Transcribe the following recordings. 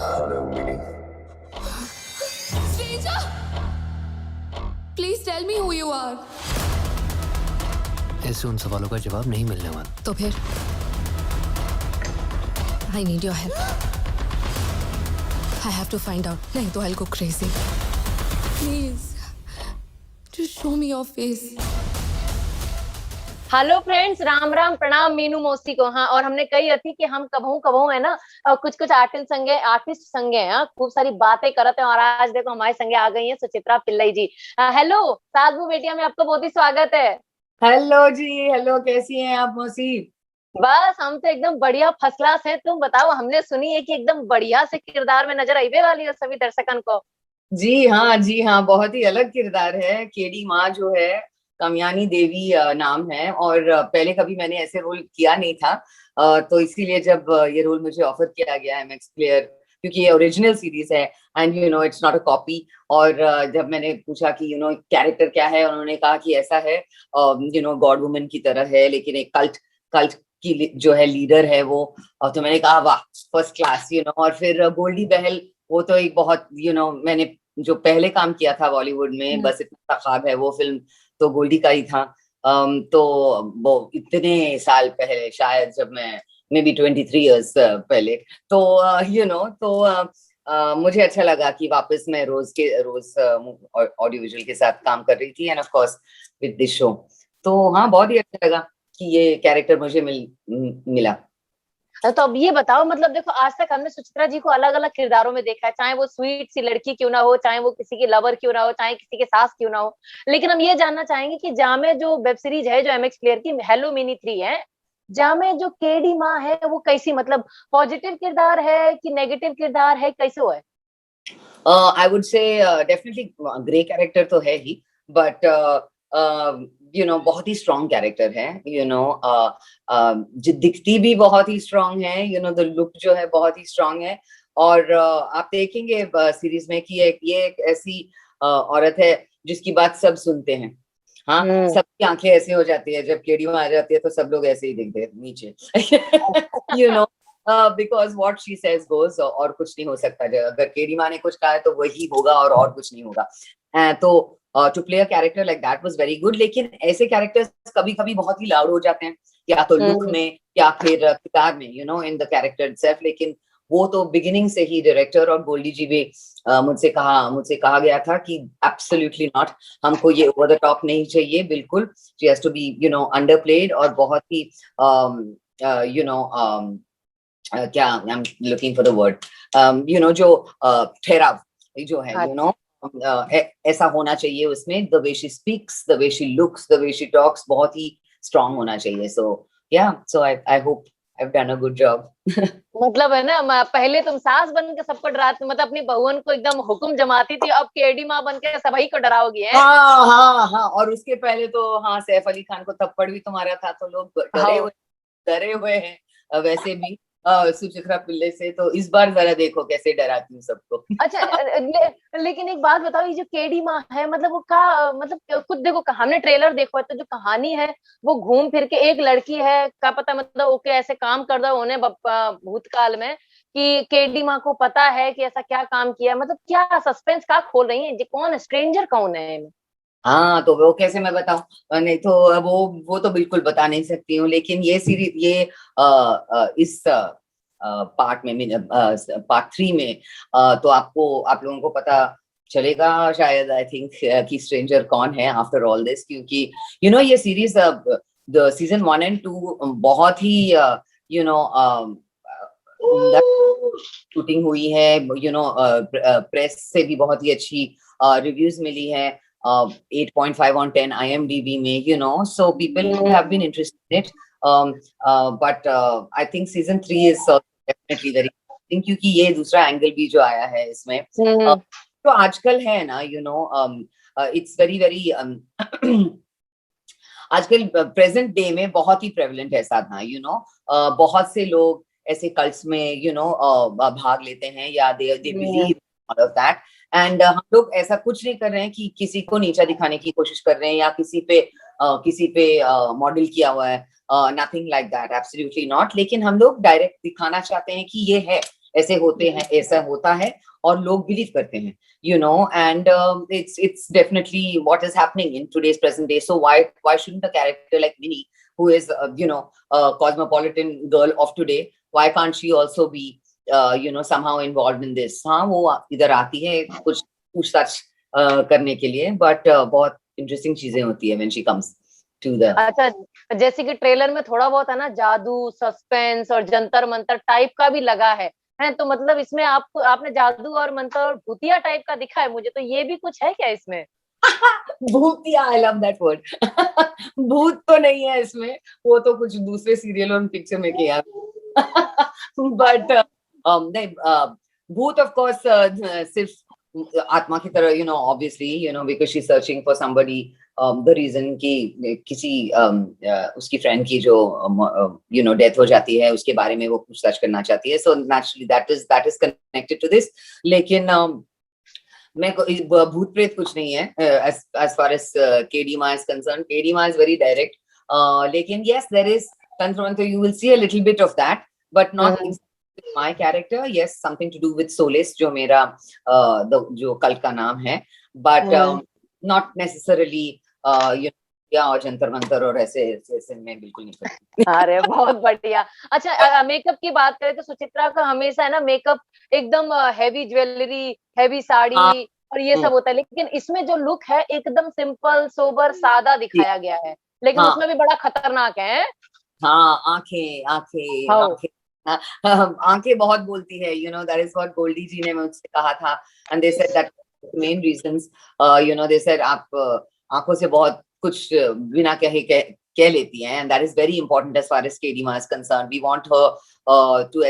Hello, Mini. Stranger! Please tell me who you are. ऐसे उन सवालों का जवाब नहीं मिलने वाला। तो फिर I need your help. I have to find out. नहीं तो I'll go crazy. Please, just show me your face. Hello friends, Ram Ram प्रणाम मीनू मौसी को। हाँ, और हमने कही थी कि हम कबहू कबहू है ना कुछ कुछ आर्टिस्ट संगे हैं, खूब सारी बातें करते हैं। और आज देखो हमारे संगे आ गई हैं सुचित्रा पिल्लई जी। हेलो साधु बेटिया में आपका बहुत ही स्वागत है। हेलो जी, हेलो, कैसी हैं आप मौसी? बस हम तो एकदम बढ़िया फर्स्ट क्लास है। तुम बताओ, हमने सुनी है कि एकदम बढ़िया से किरदार में नजर आईबे वाली है सभी दर्शकन को। जी हाँ, जी हाँ, बहुत ही अलग किरदार है। केडी माँ जो है, कामयानी देवी नाम है, और पहले कभी मैंने ऐसे रोल किया नहीं था। तो इसीलिए जब ये रोल मुझे ऑफर किया गया एमएक्स प्लेयर, क्योंकि ये ओरिजिनल सीरीज है and it's not a copy. और जब मैंने पूछा कि कैरेक्टर क्या है, उन्होंने कहा कि ऐसा है, गॉड वुमन की तरह है, लेकिन एक कल्ट की जो है लीडर है वो। और तो मैंने कहा वाह, फर्स्ट क्लास। और फिर गोल्डी बहल, वो तो एक बहुत मैंने जो पहले काम किया था बॉलीवुड में, बस इतना ख्वाब है, वो फिल्म तो गोल्डी का ही था। तो वो इतने साल पहले, शायद जब मैं मे बी 23 ईयर्स पहले। तो मुझे अच्छा लगा कि वापस मैं रोज ऑडियो विजुअल के साथ काम कर रही थी, end of course with this show. तो हाँ, बहुत ही अच्छा लगा कि ये कैरेक्टर मुझे मिला। तो अब ये बताओ, मतलब देखो आज तक हमने सुचित्रा जी को अलग अलग किरदारों में देखा है, चाहे वो स्वीट सी लड़की क्यों ना हो, चाहे वो किसी की लवर क्यों ना हो, चाहे किसी के सास क्यों ना हो। लेकिन हम ये जानना चाहेंगे कि जामे जो वेब सीरीज है, जो एमएक्स प्लेयर की हेलो मिनी 3 है, जामे जो केडी माँ है वो कैसी, मतलब पॉजिटिव किरदार है कि नेगेटिव किरदार है, कैसे वो है? I would say definitely grey character तो है ही, बट बहुत ही स्ट्रॉन्ग कैरेक्टर है। जो दिखती भी बहुत ही स्ट्रॉन्ग है, द लुक जो है बहुत ही स्ट्रॉन्ग है। और आप देखेंगे सीरीज में कि ये एक ऐसी औरत है जिसकी बात सब सुनते हैं। हाँ, सबकी आंखें ऐसे हो जाती है जब केडी आ जाती है, तो सब लोग ऐसे ही दिखते हैं नीचे। Because what she says goes, और कुछ नहीं हो सकता। अगर केडी माँ ने कुछ कहा है तो वही होगा, और कुछ नहीं होगा। तो to play a character like that was very good. लेकिन ऐसे कैरेक्टर्स कभी कभी बहुत ही लाउड हो जाते हैं, या तो लुक में या फिर किरदार में, इन द कैरेक्टर इटसेल्फ। लेकिन वो तो बिगिनिंग से ही डायरेक्टर और गोल्डी जी भी मुझसे कहा गया था कि एब्सोल्युटली नॉट, हमको ये ओवर द टॉप नहीं चाहिए बिल्कुल। She has to be underplayed, और बहुत ही क्या, I am looking for the word, जो ठहराव जो है, ऐसा होना चाहिए उसमें। The way she speaks, the way she looks, the way she talks बहुत ही स्ट्रांग होना चाहिए। So I hope I have done a good job. मतलब है ना, पहले तुम सास बन के सबको डराती, मतलब अपनी बहुओं को एकदम हुक्म जमाती थी, अब केडी माँ बन के सभी को डराओगी है? हाँ हाँ हाँ, और उसके पहले तो हाँ, सैफ अली खान को थप्पड़ भी तुम्हारा था, तो लोग डरे हुए हैं वैसे भी सुचित्रा पिल्ले से। तो इस बार जरा देखो कैसे डराती हूँ सबको। अच्छा, लेकिन एक बात बताओ, ये जो केडी माँ है, मतलब वो का, मतलब खुद देखो, हमने ट्रेलर देखो है, तो जो कहानी है वो घूम फिर के एक लड़की है का पता, मतलब ओके ऐसे काम कर दो उन्हें भूतकाल में, कि केडी माँ को पता है कि ऐसा क्या काम किया, मतलब क्या सस्पेंस का खोल रही है, कौन स्ट्रेंजर कौन है? हाँ, तो वो कैसे मैं बताऊं? नहीं तो वो तो बिल्कुल बता नहीं सकती हूँ। लेकिन ये सीरीज, ये इस पार्ट पार्ट 3 में तो आप लोगों को पता चलेगा शायद, आई थिंक, कि स्ट्रेंजर कौन है आफ्टर ऑल दिस। क्योंकि ये सीरीज, द सीजन 1 एंड 2 बहुत ही उम्दा शूटिंग हुई है। प्रेस से भी बहुत ही अच्छी रिव्यूज मिली है। 8.5 on 10 IMDb में, so people have been interested in it. But I think season 3 is definitely very interesting, क्योंकि ये दूसरा एंगल भी जो आया है इसमें, तो आजकल है ना, it's very very आजकल प्रेजेंट डे में बहुत ही प्रेवलेंट है साधना। बहुत से लोग ऐसे कल्ट्स में भाग लेते हैं, या they believe all of that. And हम लोग ऐसा कुछ नहीं कर रहे हैं कि किसी को नीचा दिखाने की कोशिश कर रहे हैं, या किसी पे मॉडल किया हुआ है। Nothing like that, absolutely not. लेकिन हम लोग डायरेक्ट दिखाना चाहते हैं कि ये है, ऐसे होते हैं, ऐसा होता है और लोग बिलीव करते हैं, you know, and it's definitely what is happening in today's present day. So why shouldn't a character like Minnie, who is a cosmopolitan girl of today, why can't she also be somehow involved in this? हाँ, वो इधर आती है कुछ पूछताछ करने के लिए, but बहुत इंटरेस्टिंग चीजें होती है when she comes to the. अच्छा, जैसे कि ट्रेलर में थोड़ा बहुत है ना जादू, सस्पेंस और जंतर मंतर टाइप का भी लगा है तो मतलब इसमें आपने जादू और मंत्र और भूतिया टाइप का दिखा है मुझे, तो ये भी कुछ है क्या इसमें? भूतिया, आई लव दैट वर्ड। भूत तो नहीं है इसमें, वो तो कुछ दूसरे सीरियल और पिक्चर में किया। बट भूत ऑफ कोर्स सिर्फ आत्मा की तरह, obviously, because she searching for somebody, the reason कि किसी उसकी फ्रेंड की जो डेथ हो जाती है, उसके बारे में वो पूछताछ करना चाहती है। So naturally that is connected to this. लेकिन मैं भूत प्रेत कुछ नहीं है as far as KD Ma is concerned. KD Ma is very direct. लेकिन yes, there is Tantra, you will see a little bit of that, but not exactly my character. Yes, something to do with Solace, जो मेरा जो cult का नाम है, but not necessarily या और जंतर मंतर और ऐसे मैं बिल्कुल नहीं करती। अरे बहुत बढ़िया। अच्छा, मेकअप की बात करें तो सुचित्रा का हमेशा है ना मेकअप एकदम हैवी ज्वेलरी, हैवी साड़ी और ये सब होता है, लेकिन इसमें जो लुक है एकदम सिंपल, सोबर, सादा दिखाया गया है, लेकिन उसमें भी बड़ा खतरनाक है। हाँ, आंखें आंखें बहुत बोलती है, that is what गोल्डी जी ने मुझसे कहा था, and they said that main reasons, they said आप आंखों से बहुत कुछ बिना कहे कह लेती हैं, and that is very important as far as KD Ma is concerned. We want her to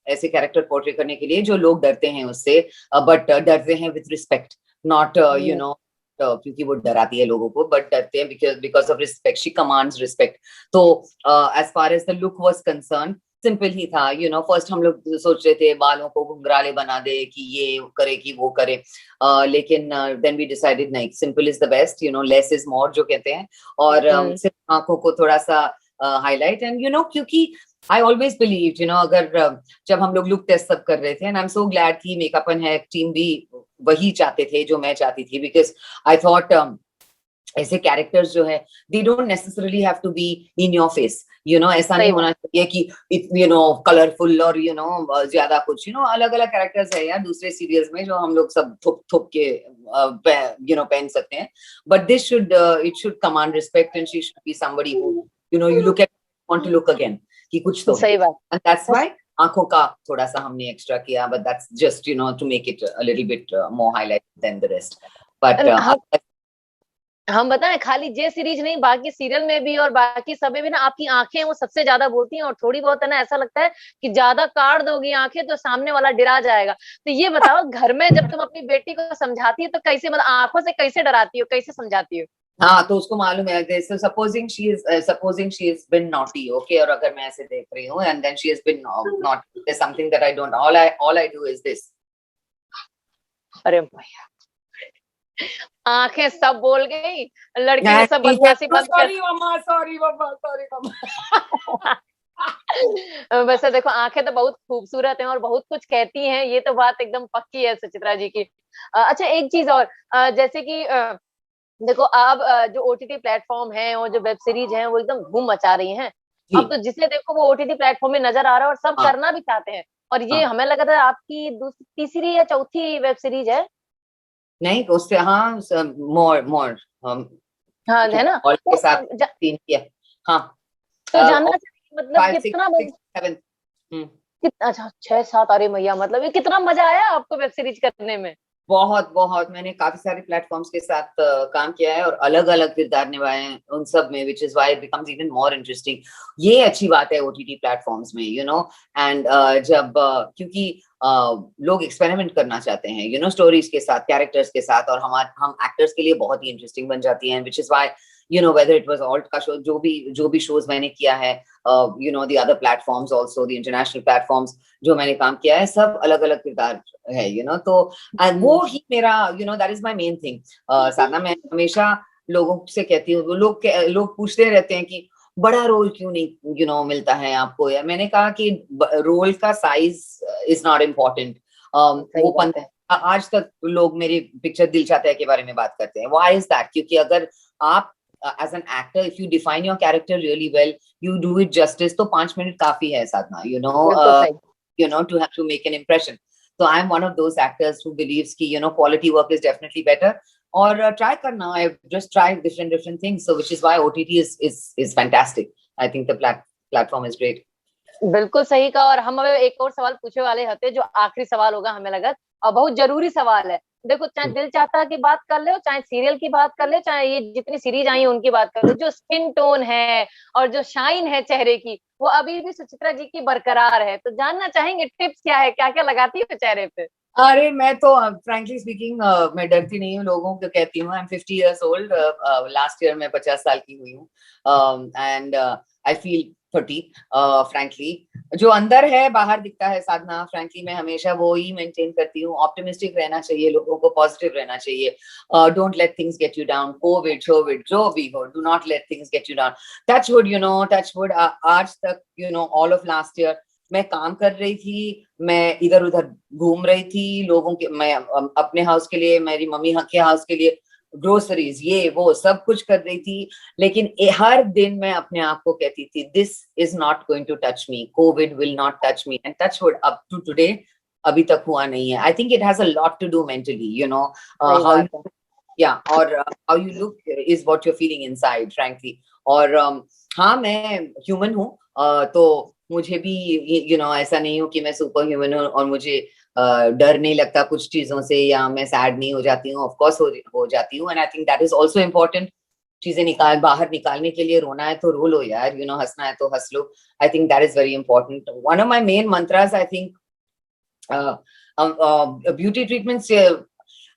ऐसे कैरेक्टर पोर्ट्रे करने के लिए जो लोग डरते हैं उससे, बट डरते हैं विद रिस्पेक्ट, नॉट क्योंकि वो डराती है लोगों को, बट डरते हैं because of respect, she commands respect. तो as far as the look was concerned, simple ही था। फर्स्ट हम लोग सोच रहे थे बालों को घुंघराले बना दे, कि ये करे कि वो करे, लेकिन देन वी डिसाइडेड नहीं, simple is the best, less is more जो कहते हैं, और सिर्फ आंखों को थोड़ा सा हाईलाइट, एंड क्योंकि I always believed, अगर जब हम लोग लुक टेस्ट सब कर रहे थे, and I'm so glad कि मेकअप एंड हेयर टीम भी वही चाहते थे जो मैं चाहती थी, because I thought ऐसे कैरेक्टर्स जो है, they don't necessarily have to be in your face, ऐसा नहीं होना चाहिए कि कलरफुल और ज्यादा कुछ, अलग अलग कैरेक्टर्स है यार दूसरे सीरियल्स में जो हम लोग सब थुप के पहन सकते हैं, but this should it should command respect, and she should be somebody who you look at, want to look again, कि कुछ तो सही बात। And that's why आंखों का थोड़ा सा हमने एक्स्ट्रा किया, but that's just to make it a little bit more highlight than the rest. But हम बताएं, खाली जे सीरीज नहीं, बाकी सीरियल में भी और बाकी सब में भी ना आपकी आंखें वो सबसे ज्यादा बोलती हैं, और थोड़ी बहुत है ना ऐसा लगता है कि ज्यादा काट दोगी आंखें तो सामने वाला डरा जाएगा। तो ये बताओ, घर में जब तुम अपनी बेटी को समझाती है तो कैसे, मतलब आंखों से कैसे डराती हो, कैसे समझाती हो? हाँ, तो उसको मालूम है, supposing she is been naughty, okay, और अगर मैं ऐसे देख रही हूँ and then she has been naughty, there's something that I don't, all I do is this. अरे भैया, आंखें सब बोल गई, लड़की ने सब बदमाशी बंद कर। सॉरी मम्मा। वैसे देखो, आंखें तो बहुत खूबसूरत हैं और बहुत कुछ कहती हैं, ये तो बात एकदम पक्की है सुचित्रा जी की। अच्छा, एक चीज और, जैसे कि देखो अब जो OTT प्लेटफॉर्म है और जो वेब सीरीज है वो एकदम धूम मचा रही हैं। अब तो जिसे देखो वो OTT प्लेटफॉर्म में नजर आ रहा है और सब करना भी चाहते हैं, और ये हमें लगा था आपकी तीसरी या चौथी वेब सीरीज है। नहीं, उससे मोर हाँ, है ना, के साथ 3 किया। हाँ, तो जानना चाहिए मतलब कितना 7 अच्छा 6-7, अरे मैया, मतलब ये कितना मजा आया आपको वेब सीरीज करने में? बहुत मैंने काफी सारे प्लेटफॉर्म्स के साथ काम किया है और अलग अलग किरदार निभाए हैं उन सब में, which is why it becomes even more interesting. ये अच्छी बात है OTT प्लेटफॉर्म्स में, एंड जब क्योंकि लोग एक्सपेरिमेंट करना चाहते हैं, स्टोरीज के साथ, कैरेक्टर्स के साथ, और हम एक्टर्स के लिए बहुत ही इंटरेस्टिंग बन जाती हैं, which is why whether it was alt का शो, जो भी शोज मैंने किया है, the other platforms also, the international platforms जो मैंने काम किया है, सब अलग अलग किरदार है, तो वो ही मेरा that is my main thing. साधना, मैं हमेशा लोगों से कहती हूँ, लोग पूछते रहते हैं कि बड़ा रोल क्यों नहीं मिलता है आपको? या मैंने कहा कि रोल का साइज इज नॉट इम्पोर्टेंट। वो आज तक लोग मेरी पिक्चर दिल चाहता है के बारे में बात करते हैं। Why is that? क्योंकि अगर आप as an actor if you define your character really well, you do it justice, तो 5 मिनट काफी है साधना, to make an impression. So I'm one of those actors who believes कि quality work is definitely better. और try करना, I've just tried different things, so which is why OTT is fantastic. I think the platform is great. बिल्कुल सही कहा। और हम अब एक और सवाल पूछने वाले होते, जो आखिरी सवाल होगा हमें लगा, और बहुत जरूरी सवाल है। देखो, चाहे दिल चाहता की बात कर ले, चाहे सीरियल की बात कर ले, चाहे ये जितनी सीरीज आई है उनकी बात कर ले, जो स्किन टोन है और जो शाइन है चेहरे की, वो अभी भी सुचित्रा जी की बरकरार है। तो जानना चाहेंगे टिप्स क्या है, क्या क्या लगाती है चेहरे पे? अरे मैं तो फ्रैंकली स्पीकिंग मैं डरती नहीं हूँ लोगों को कहती हूँ। I am 50 years old, last year मैं 50 साल की हुई हूँ, एंड आई फील 30 फ्रैंकली। जो अंदर है बाहर दिखता है साधना। फ्रैंकली मैं हमेशा वो ही मेंटेन करती हूँ। ऑप्टिमिस्टिक रहना चाहिए, लोगों को पॉजिटिव रहना चाहिए। Don't let things get you down. Covid शोविड जो भी हो, do not let things get you down. Touch wood आज तक ऑल ऑफ लास्ट ईयर मैं काम कर रही थी, मैं इधर उधर घूम रही थी लोगों के, मैं अपने हाउस के लिए, मेरी मम्मी के हाउस के लिए ग्रोसरीज ये वो सब कुछ कर रही थी। लेकिन हर दिन मैं अपने आप को कहती थी, this is not going to touch me, COVID will not touch me, and touch wood up to today अभी तक हुआ नहीं है। I think it has a lot to do mentally, how you look is what you are feeling inside frankly. और हाँ, मैं human हूँ, तो मुझे भी ऐसा नहीं हो कि मैं सुपर ह्यूमन हूँ और मुझे डर नहीं लगता कुछ चीजों से, या मैं सैड नहीं हो जाती हूँ। ऑफ कोर्स हो जाती हूँ, and I think that is also important. चीजें बाहर निकालने के लिए, रोना है तो रो लो यार, हंसना है तो हंस लो। I think that is very important. One of my main mantras, I think beauty treatments,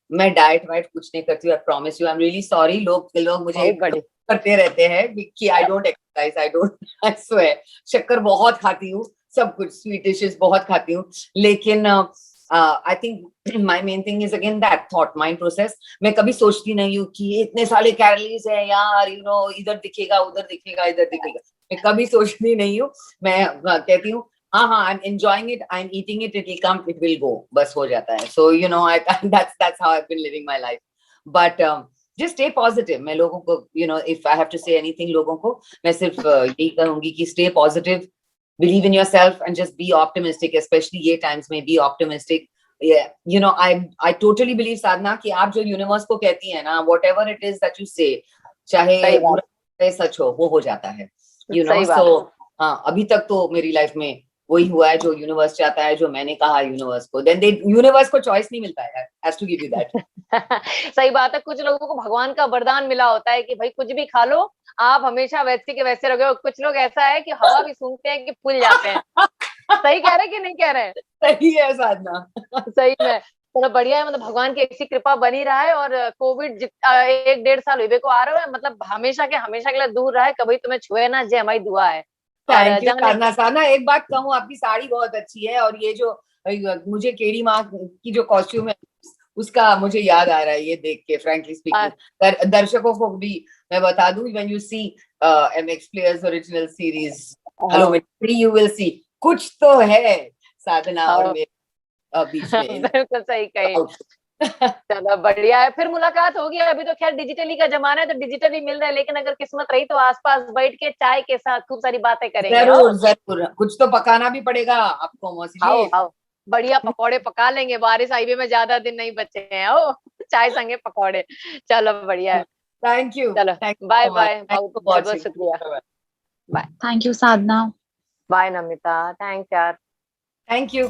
मैं डाइट वाइट कुछ नहीं करती हूँ। I promise you, I am really sorry. लोग मुझे करते रहते हैं कि I don't exercise, I swear. शक्कर बहुत खाती हूँ, सब कुछ स्वीट डिशेस बहुत खाती हूँ, लेकिन I think my main thing is again that thought mind process. मैं कभी सोचती नहीं हूँ कि इतने सारे कैलोरीज है यार, इधर दिखेगा उधर दिखेगा इधर दिखेगा, मैं कभी सोचती नहीं हूँ। मैं कहती हूँ हाँ, I am enjoying it, I am eating it, it will come, it will go, बस हो जाता है। सो that's how I've been living my life. But just stay positive. मैं लोगों को if I have to say anything, लोगों को मैं सिर्फ यही कहूंगी कि stay positive, believe in yourself, and just be optimistic, especially ये times में be optimistic. I totally believe साधना कि आप जो यूनिवर्स को कहती है ना, whatever it is that you say, चाहे बुरा चाहे सच हो, वो हो जाता है। So हाँ, अभी तक तो मेरी लाइफ में वही हुआ है जो यूनिवर्स चाहता है, जो मैंने कहा यूनिवर्स को। यूनिवर्स को चॉइस नहीं मिलता है, has to give you that. सही बात है। कुछ लोगों को भगवान का वरदान मिला होता है कि भाई कुछ भी खा लो, आप हमेशा वैसे के वैसे रहोगे। कुछ लोग ऐसा है कि हवा भी सूंघते हैं कि फूल जाते हैं। सही कह रहे कि नहीं कह रहे? सही है साधना। सही में तो बढ़िया है। मतलब भगवान की ऐसी कृपा बनी रहा है, और कोविड 1-1.5 साल हुए को आ रहा है, मतलब हमेशा के लिए दूर रहा है, कभी तुम्हें छुए ना, जे हमारी दुआ है। थैंक यू साधना। एक बात कहूँ, आपकी साड़ी बहुत अच्छी है, और ये जो मुझे केडी माँ की जो कॉस्ट्यूम है उसका मुझे याद आ रहा है ये देख के, फ्रैंकली स्पीकिंग। दर्शकों को भी मैं बता दूं, when you see MX Players original series hello Mitti, you will see कुछ तो है साधना और मेरे बीच में। बिल्कुल सही कही। चलो बढ़िया है, फिर मुलाकात होगी। अभी तो खैर डिजिटली का जमाना है, तो डिजिटली मिल रहा है, लेकिन अगर किस्मत रही तो आसपास बैठ के चाय के साथ खूब सारी बातें करेंगे। जरूर कुछ तो पकाना भी पड़ेगा आपको मौसी जी। आओ बढ़िया पकौड़े पका लेंगे, बारिश हाईवे में ज्यादा दिन नहीं बचे हैं। ओ चाय संगे पकौड़े। चलो बढ़िया है। Thank you. चलो बाय बाय, बहुत बहुत शुक्रिया। Bye. Thank you Sadhana. Bye Namita. Thanks यार। Thank you.